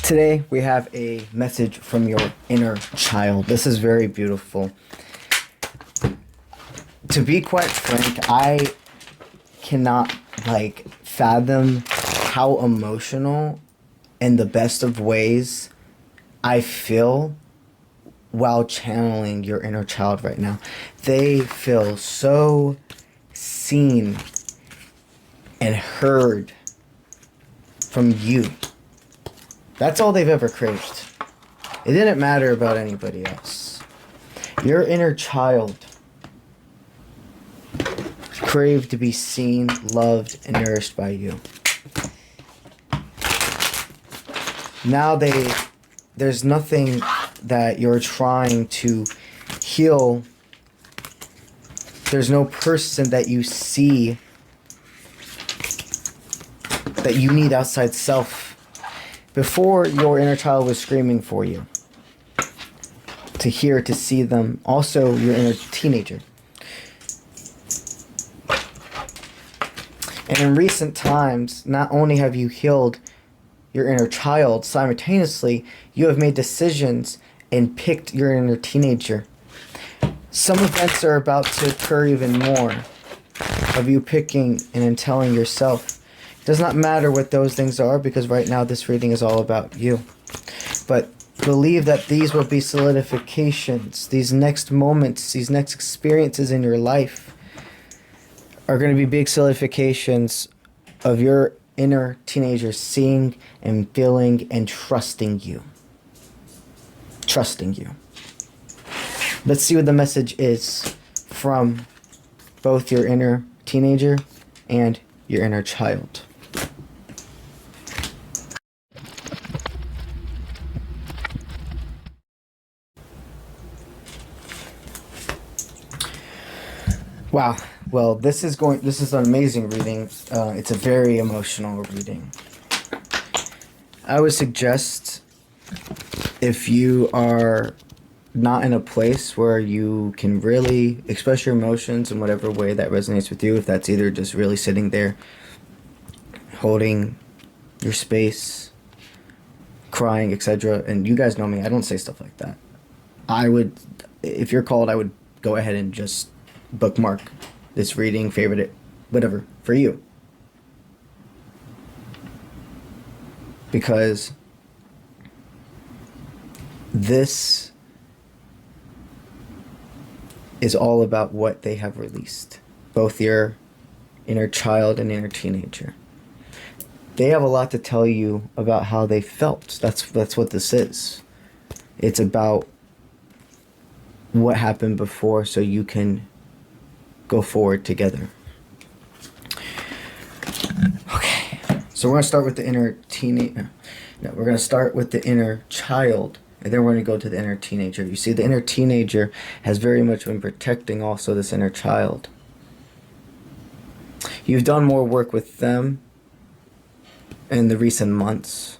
Today we have a message from your inner child. This is very beautiful. To be quite frank, I cannot fathom how emotional in the best of ways I feel while channeling your inner child right now. They feel so seen and heard from you. That's all they've ever craved. It didn't matter about anybody else. Your inner child craved to be seen, loved, and nourished by you. Now there's nothing that you're trying to heal. There's no person that you see that you need outside self. Before, your inner child was screaming for you to hear, to see them. Also, your inner teenager. And in recent times, not only have you healed your inner child, simultaneously, you have made decisions and picked your inner teenager. Some events are about to occur even more of you picking and telling yourself. It does not matter what those things are, because right now this reading is all about you. But believe that these will be solidifications. These next moments, these next experiences in your life are going to be big solidifications of your inner teenager seeing and feeling and trusting you. Trusting you. Let's see what the message is from both your inner teenager and your inner child. Wow. Well, this is an amazing reading. It's a very emotional reading. I would suggest, if you are not in a place where you can really express your emotions in whatever way that resonates with you, if that's either just really sitting there, holding your space, crying, etc. And you guys know me, I don't say stuff like that. If you're called, I would go ahead and just bookmark this reading, favorite it, whatever, for you. Because this is all about what they have released. Both your inner child and inner teenager. They have a lot to tell you about how they felt. That's what this is. It's about what happened before so you can go forward together. Okay, so we're going to start with the inner teenager. No, we're going to start with the inner child, and then we're going to go to the inner teenager. You see, the inner teenager has very much been protecting also this inner child. You've done more work with them in the recent months,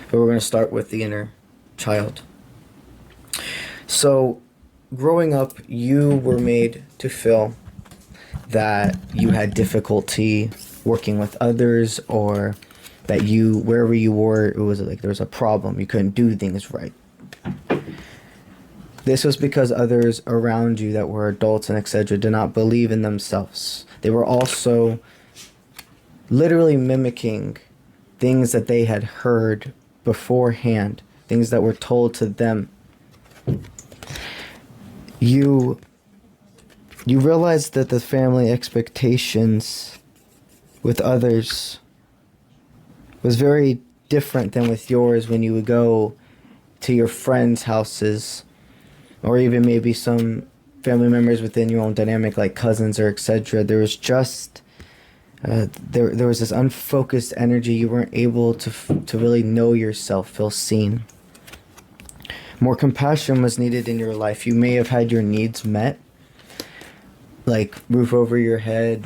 but we're going to start with the inner child. So, growing up, you were made to feel that you had difficulty working with others, or that wherever you were, it was like there was a problem. You couldn't do things right. This was because others around you that were adults and etc. did not believe in themselves. They were also literally mimicking things that they had heard beforehand, things that were told to them. You realize that the family expectations with others was very different than with yours when you would go to your friends' houses, or even maybe some family members within your own dynamic, like cousins or etc. There was just there was this unfocused energy. You weren't able to really know yourself, feel seen. More compassion was needed in your life. You may have had your needs met, like roof over your head,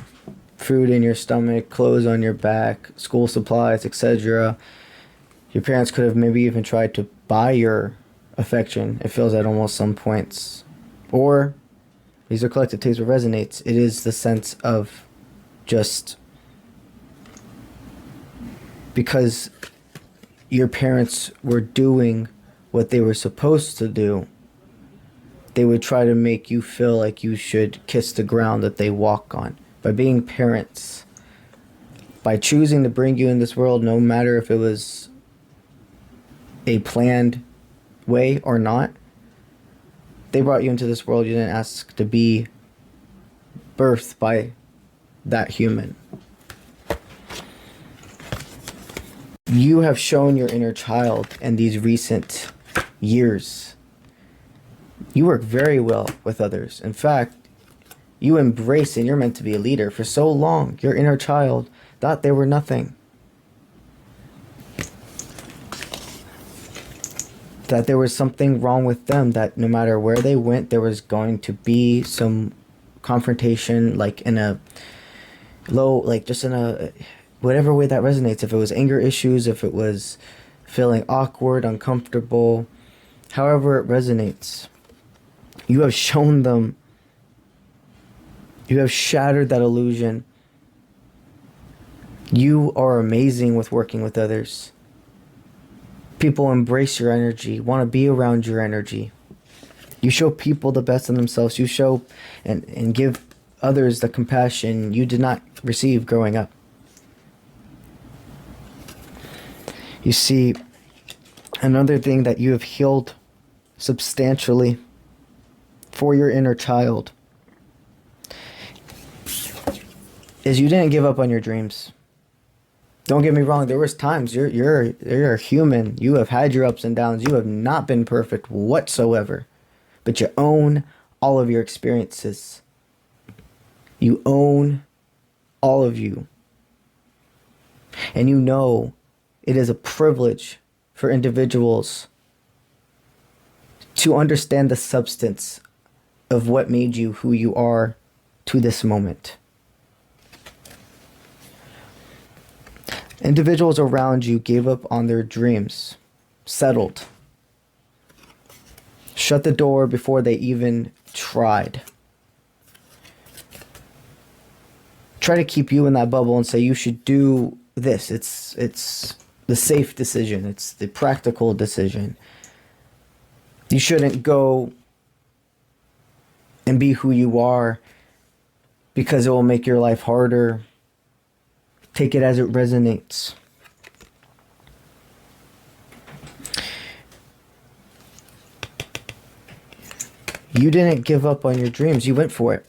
food in your stomach, clothes on your back, school supplies, etc. Your parents could have maybe even tried to buy your affection, it feels at almost some points. Or, these are collective tapes what resonates. It is the sense of just, because your parents were doing what they were supposed to do, they would try to make you feel like you should kiss the ground that they walk on. By being parents, by choosing to bring you in this world, no matter if it was a planned way or not, they brought you into this world. You didn't ask to be birthed by that human. You have shown your inner child in these recent years. You work very well with others. In fact, you embrace and you're meant to be a leader. For so long, your inner child thought they were nothing. That there was something wrong with them, that no matter where they went, there was going to be some confrontation, like in a low, like just in a, whatever way that resonates. If it was anger issues, if it was feeling awkward, uncomfortable, however it resonates, you have shown them, you have shattered that illusion. You are amazing with working with others. People embrace your energy, want to be around your energy. You show people the best in themselves. You show and give others the compassion you did not receive growing up. You see, another thing that you have healed substantially for your inner child is you didn't give up on your dreams. Don't get me wrong, there was times you're a human. You have had your ups and downs. You have not been perfect whatsoever. But you own all of your experiences. You own all of you. And you know it is a privilege for individuals to understand the substance of what made you who you are to this moment. Individuals around you gave up on their dreams, settled, shut the door before they even tried. Try to keep you in that bubble and say you should do this. It's the safe decision. It's the practical decision. You shouldn't go and be who you are because it will make your life harder. Take it as it resonates. You didn't give up on your dreams. You went for it.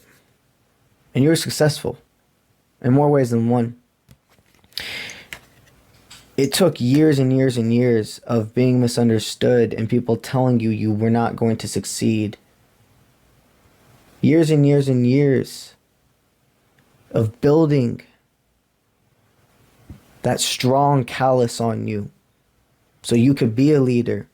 And you were successful in more ways than one. It took years and years and years of being misunderstood and people telling you you were not going to succeed. Years and years and years of building that strong callus on you so you could be a leader.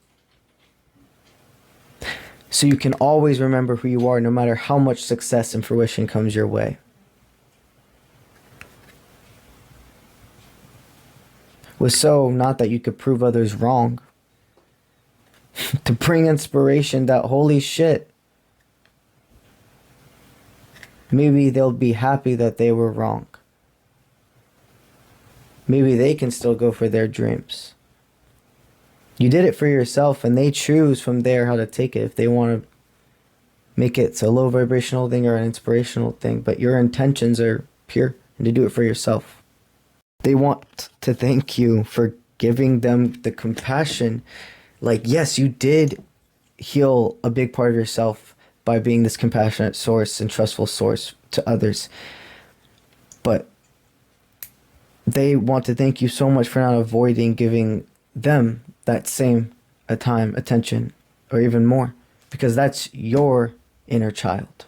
So you can always remember who you are no matter how much success and fruition comes your way. Was so not that you could prove others wrong. To bring inspiration that holy shit, maybe they'll be happy that they were wrong. Maybe they can still go for their dreams. You did it for yourself and they choose from there how to take it. If they want to make it a low vibrational thing or an inspirational thing, but your intentions are pure and to do it for yourself. They want to thank you for giving them the compassion. Like, yes, you did heal a big part of yourself by being this compassionate source and trustful source to others. But they want to thank you so much for not avoiding giving them that same time, attention, or even more, because that's your inner child.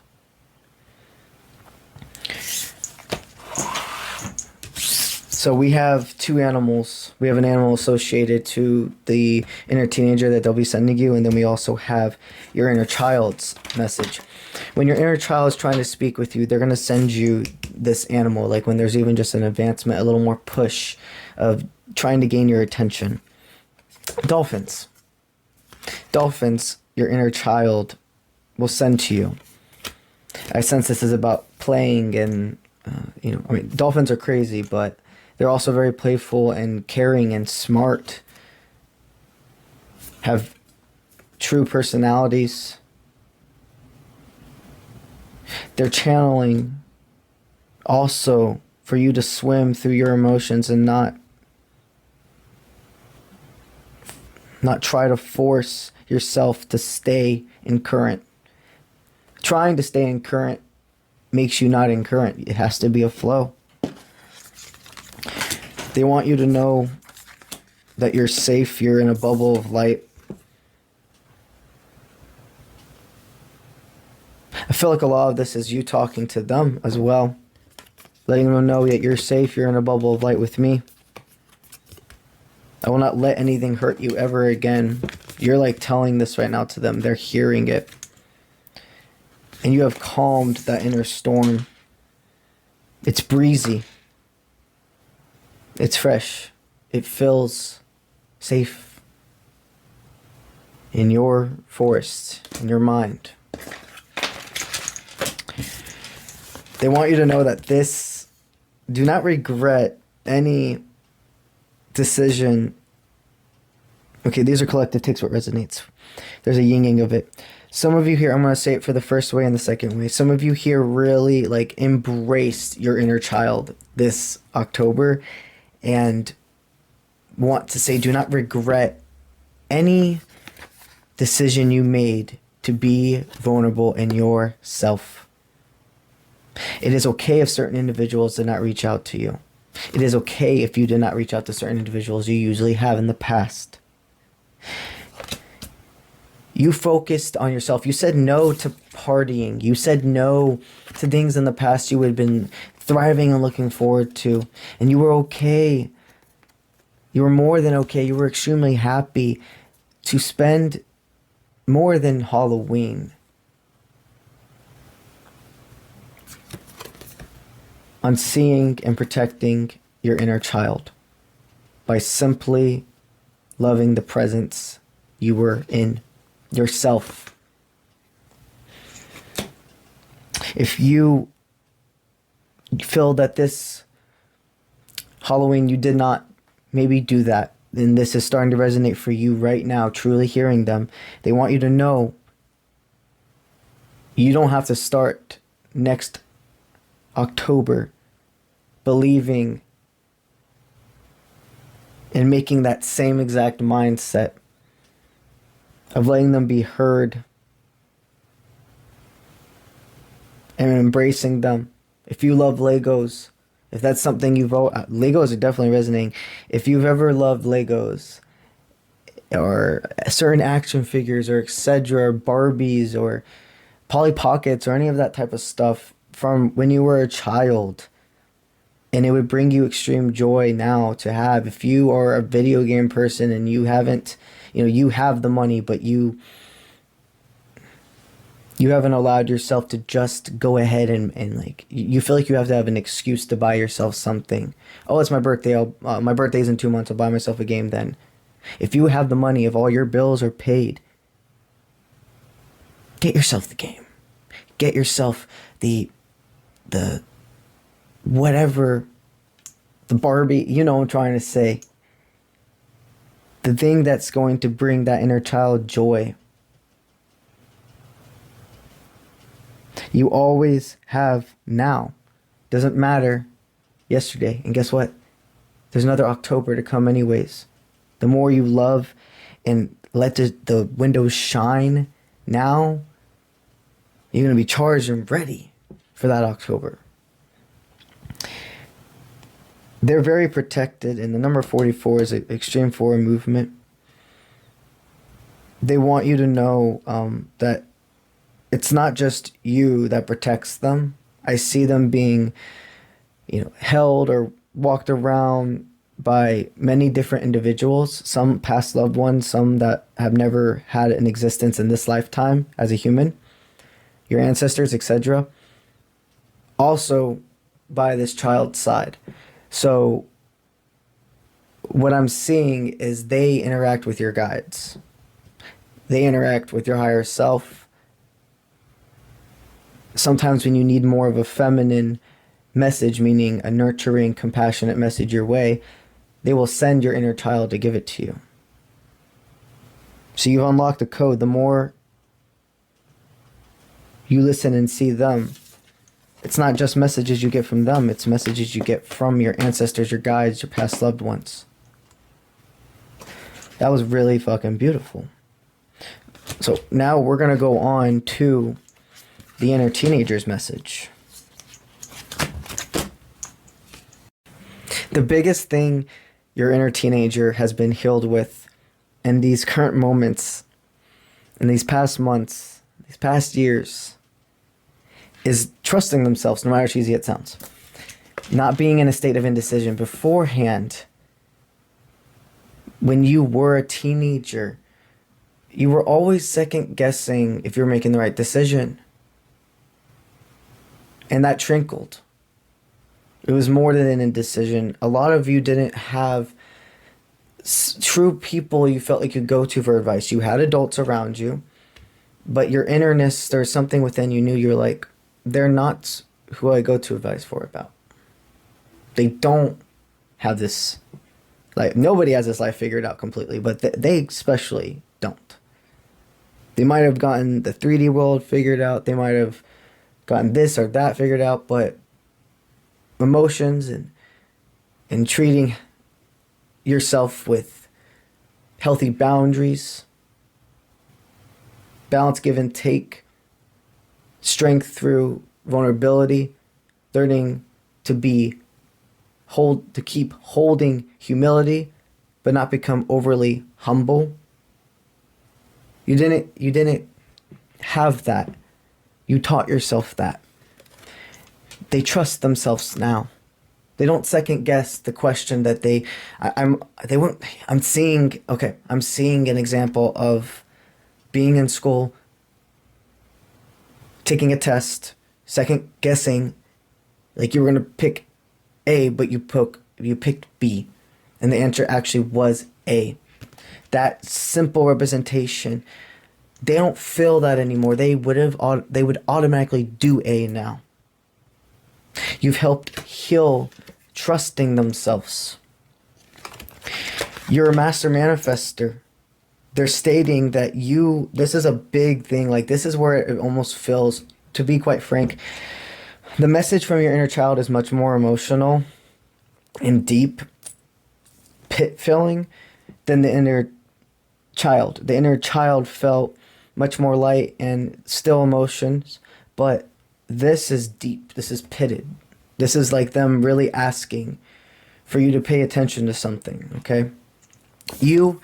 So we have two animals. We have an animal associated to the inner teenager that they'll be sending you, and then we also have your inner child's message. When your inner child is trying to speak with you, they're going to send you this animal, like when there's even just an advancement, a little more push of trying to gain your attention. Dolphins. Dolphins, your inner child will send to you. I sense this is about playing and, dolphins are crazy, but they're also very playful and caring and smart. have true personalities. They're channeling also for you to swim through your emotions and not try to force yourself to stay in current. Trying to stay in current makes you not in current. It has to be a flow. They want you to know that you're safe, you're in a bubble of light. I feel like a lot of this is you talking to them as well. Letting them know that you're safe, you're in a bubble of light with me. I will not let anything hurt you ever again. You're like telling this right now to them. They're hearing it. And you have calmed that inner storm. It's breezy. It's fresh. It feels safe in your forest, in your mind. They want you to know that do not regret any decision. Okay, these are collective takes what resonates. There's a yin-yang of it. Some of you here, I'm going to say it for the first way and the second way. Some of you here really like embraced your inner child this October and want to say, do not regret any decision you made to be vulnerable in yourself. It is okay if certain individuals did not reach out to you. It is okay if you did not reach out to certain individuals you usually have in the past. You focused on yourself. You said no to partying. You said no to things in the past you would have been thriving and looking forward to. And you were okay. You were more than okay. You were extremely happy to spend more than Halloween on seeing and protecting your inner child by simply loving the presence you were in yourself. If you feel that this Halloween you did not maybe do that, then this is starting to resonate for you right now, truly hearing them. They want you to know you don't have to start next October believing and making that same exact mindset of letting them be heard and embracing them. If you love Legos, if that's something you've... Legos are definitely resonating. If you've ever loved Legos or certain action figures or etc., or Barbies or Polly Pockets or any of that type of stuff from when you were a child, and it would bring you extreme joy now to have. If you are a video game person and you haven't, you have the money, but you haven't allowed yourself to just go ahead and like, you feel like you have to have an excuse to buy yourself something. Oh, it's my birthday. My birthday's in 2 months. I'll buy myself a game then. If you have the money, if all your bills are paid, get yourself the game. Get yourself the whatever, the Barbie, what I'm trying to say. The thing that's going to bring that inner child joy. You always have now. Doesn't matter yesterday. And guess what? There's another October to come anyways. The more you love and let the windows shine now, you're going to be charged and ready for that October. They're very protected, and the number 44 is an extreme forward movement. They want you to know that it's not just you that protects them. I see them being, held or walked around by many different individuals, some past loved ones, some that have never had an existence in this lifetime as a human, your ancestors, etc. Also by this child's side. So what I'm seeing is they interact with your guides. They interact with your higher self. Sometimes when you need more of a feminine message, meaning a nurturing, compassionate message your way, they will send your inner child to give it to you. So you've unlocked the code. The more you listen and see them, it's not just messages you get from them, it's messages you get from your ancestors, your guides, your past loved ones. That was really fucking beautiful. So now we're going to go on to the inner teenager's message. The biggest thing your inner teenager has been healed with in these current moments, in these past months, these past years, is trusting themselves, no matter how cheesy it sounds. Not being in a state of indecision beforehand. When you were a teenager, you were always second guessing if you're making the right decision. And that trickled. It was more than an indecision. A lot of you didn't have true people you felt like you could go to for advice. You had adults around you, but your innerness, there's something within you knew you're like, they're not who I go to advice for about. They don't have this, like, nobody has this life figured out completely, but they especially don't. They might have gotten the 3D world figured out. They might have gotten this or that figured out, but emotions and treating yourself with healthy boundaries, balance, give and take, strength through vulnerability, learning to keep holding humility, but not become overly humble. You didn't have that. You taught yourself that. They trust themselves now. They don't second guess the question that I'm seeing an example of being in school, taking a test, second guessing, like you were going to pick A, but you picked B, and the answer actually was A. That simple representation, they don't feel that anymore. They would automatically do A now. You've helped heal trusting themselves. You're a master manifester. They're stating that this is a big thing. Like, this is where it almost feels, to be quite frank, the message from your inner child is much more emotional and deep, pit-filling than the inner child. The inner child felt much more light and still emotions, but this is deep. This is pitted. This is like them really asking for you to pay attention to something, okay? You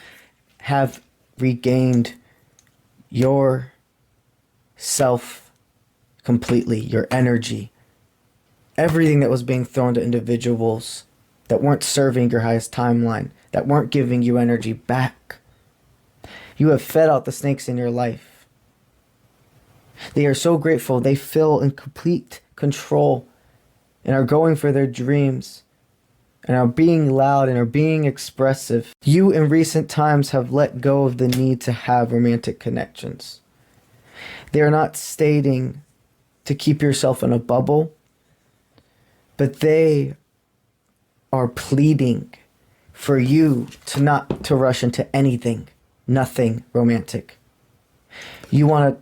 have regained your self completely, your energy. Everything that was being thrown to individuals that weren't serving your highest timeline, that weren't giving you energy back. You have fed out the snakes in your life. They are so grateful. They feel in complete control and are going for their dreams and are being loud and are being expressive. You in recent times have let go of the need to have romantic connections. They are not stating to keep yourself in a bubble, but they are pleading for you to not to rush into anything, nothing romantic. You want to,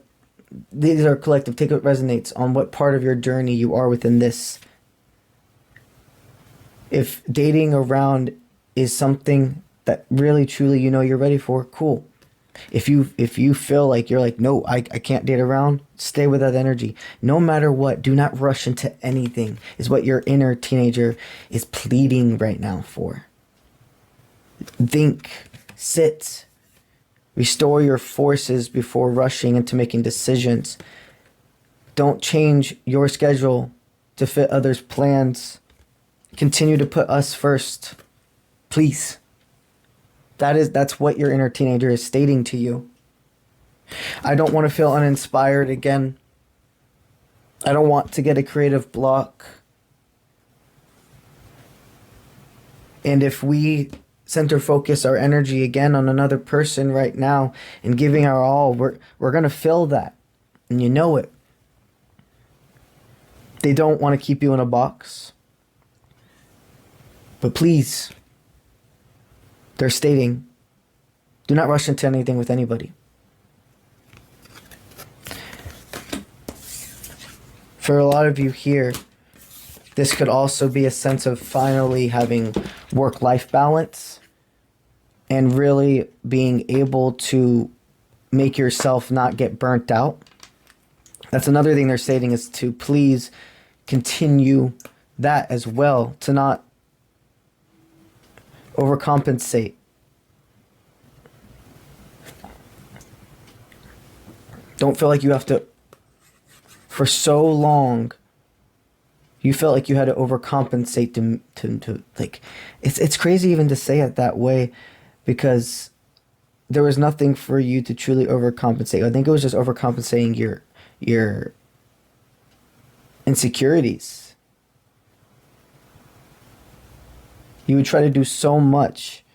these are collective, take what resonates on what part of your journey you are within this. If dating around is something that really truly you know you're ready for, cool. If you feel like you're like, no, I can't date around, stay with that energy. No matter what, do not rush into anything, is what your inner teenager is pleading right now for. Think, sit, restore your forces before rushing into making decisions. Don't change your schedule to fit others' plans. Continue to put us first, please. That's what your inner teenager is stating to you. I don't want to feel uninspired again. I don't want to get a creative block. And if we center focus our energy again on another person right now and giving our all, we're going to feel that. And you know it. They don't want to keep you in a box. But please, they're stating, Do not rush into anything with anybody. For a lot of you here, this could also be a sense of finally having work-life balance and really being able to make yourself not get burnt out. That's another thing they're stating, is to please continue that as well, to not overcompensate. Don't feel like you have to, for so long, you felt like you had to overcompensate to like, it's crazy even to say it that way, because there was nothing for you to truly overcompensate. I think it was just overcompensating your insecurities. You would try to do so much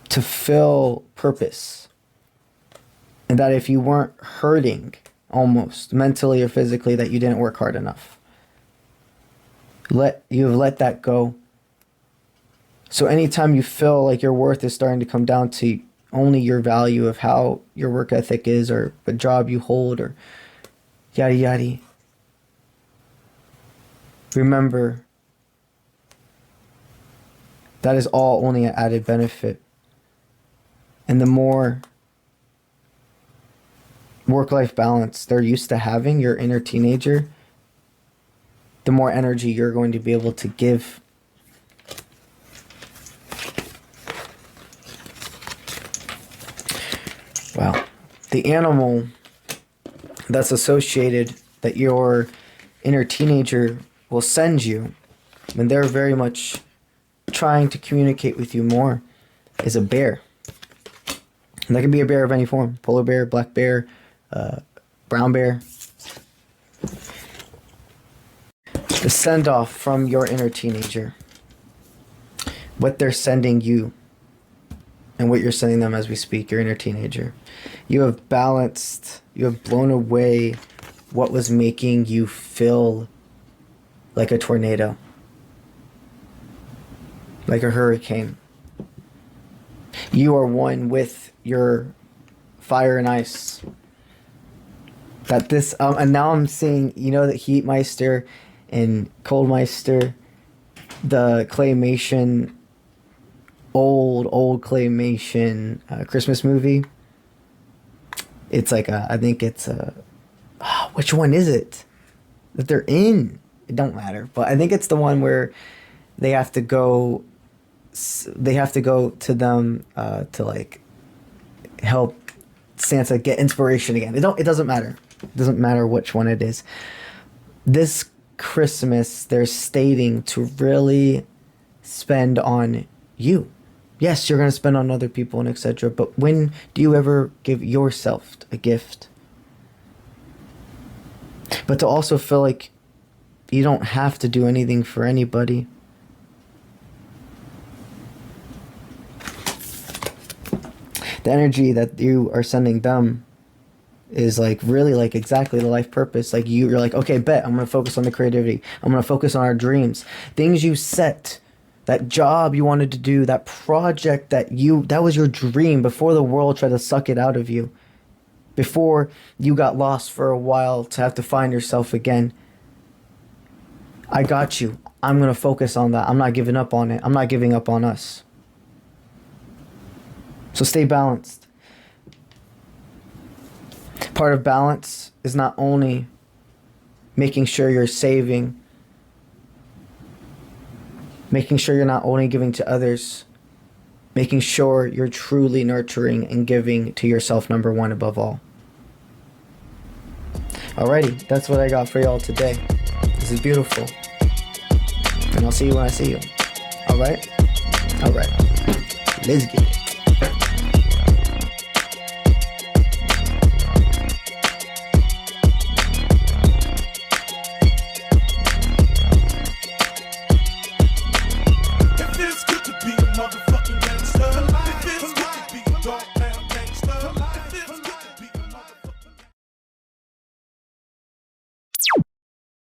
to fill purpose, and that if you weren't hurting almost mentally or physically, that you didn't work hard enough. You've let that go. So anytime you feel like your worth is starting to come down to only your value of how your work ethic is, or a job you hold, or yada yada, remember that is all only an added benefit. And the more work-life balance they're used to having, your inner teenager, the more energy you're going to be able to give. Wow. The animal that's associated that your inner teenager will send you when they're very much trying to communicate with you more is a bear. And that can be a bear of any form. Polar bear, black bear, brown bear. The send-off from your inner teenager. What they're sending you and what you're sending them as we speak, your inner teenager. You have balanced, you have blown away what was making you feel like a tornado, like a hurricane. You are one with your fire and ice. That this, and now I'm seeing, you know, that Heatmeister and Coldmeister, the claymation, old claymation Christmas movie. It's like I think it's which one is it that they're in? It don't matter, but I think it's the one where they have to go to them to like help Santa get inspiration again. It doesn't matter. It doesn't matter which one it is. This Christmas, they're stating to really spend on you. Yes, you're going to spend on other people and etc. But when do you ever give yourself a gift? But to also feel like you don't have to do anything for anybody. The energy that you are sending them is like really like exactly the life purpose. Like you're like, okay, bet I'm going to focus on the creativity. I'm going to focus on our dreams. Things you set, that job you wanted to do, that project that was your dream before the world tried to suck it out of you. Before you got lost for a while to have to find yourself again. I got you. I'm going to focus on that. I'm not giving up on it. I'm not giving up on us. So stay balanced. Part of balance is not only making sure you're saving, making sure you're not only giving to others, making sure you're truly nurturing and giving to yourself, number one above all. Alrighty, that's what I got for y'all today. This is beautiful. And I'll see you when I see you. Alright? Alright. Let's get it.